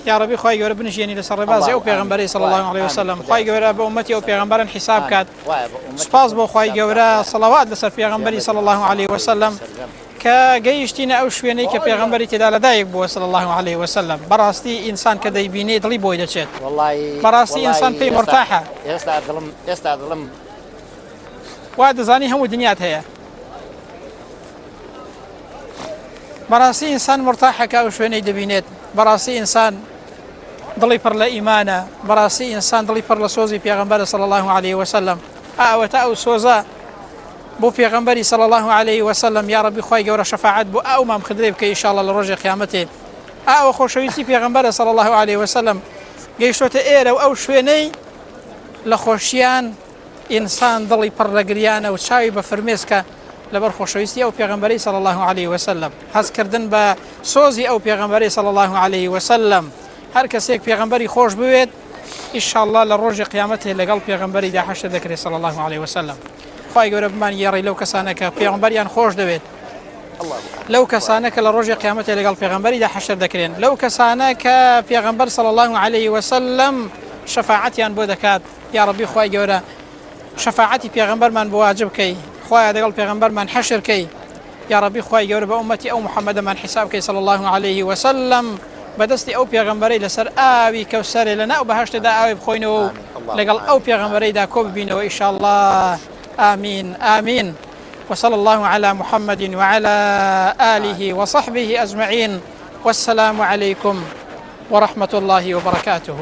يا ربي خواهی گەورە بنشێنی لەسەر ڕێبازی ئەو پێغەمبەری صلی الله عليه وسلم. خواهی گەورە بە ئومەتی ئەو پێغەمبەران حساب کات. سپاس بۆ خواهی گەورە، صلوات لەسەر پێغەمبەری صلی الله عليه وسلم کە گەیشتینە ئەو شوێنەی کە پێغەمبەری تێدا لەدایک بووە صلی الله عليه وسلم. بەڕاستی ئینسان کە دەیبینێ دڵی بۆی دەچێت. بەڕاستی ئینسان پێی مرتاحە. ئێستا دڵم وا دەزانی هەموو دنیات هەیە. بەڕاستی ئینسان مرتاحە کە ئەو شوێنەی دەبینێت. بەڕاستی ئینسان دڵی پڕ لە ئیمانە. بەڕاستی ئینسان دڵی پڕ لە سۆزی پێغەمبەرە صلی الله عليه وسلم. ئەوەتە ئەو سۆزە بۆ پێغەمبەری صلی الله عليه وسلم. یا ربی خی گەورە شەفاعەت بۆ ئەو مام خدرێ بکە ئینشاءالله لە ڕۆژی قیامەتێ. ئەوە خۆشەویستی پێغەمبەرە صلی الله عليه وسلم گەیشتۆتە ئێرە و ئەو شوێنەی لە خۆشیان ئینسان دڵی پڕ لە گریانە و چاوی بە فرمێسکە لەبەر خۆشەویستی ئەو پێغەمبەری صلی الله عليه وسلم. هەستکردن بە سۆزی ئەو پێغەمبەری صلی الله عليه وسلم. هەر کەسێک پێغەمبەری خۆش بوێت ئینشاءالله لە ڕۆژی قیامەتێ لەگەڵ پێغەمبەریدا حەشر دەکرێت صلی الله عليه وسلم. خی گەورە بمانی یێڕی لەو کەسانە کە پێغەمبەریان خۆش دەوێت، لەو کەسانە کە لە ڕۆژی قیامەتێ لەگەڵ پێغەمبەریدا حەشر دەکرێن، لەو کەسانە کە پێغەمبەر صلی الله عليه وسلم شەفاعەتیان بۆ دەکات. یا ربی خی گەورە شەفاعەتی پێغەمبەرمان بۆ واجب کەی، خۆیان لەگەڵ پێغەمبەرمان حەشر کەی. یا ربی خی گەورە بە ئومەتی ئەو محەممەدەمان حساب کەی صلی الله عليه وسلم بەدەستی ئەو پێغەمبەرەی لەسەر ئاوی کەوسەرێ لەناو بەهەشتدا ئاوی بخۆینەوە و لەگەڵ ئەو پێغەمبەرەیدا کۆ ببینەوە ئینشاءالله. آمين آمين. وصلى الله على محمد وعلى آله وصحبه أجمعين. والسلام عليكم ورحمة الله وبركاته.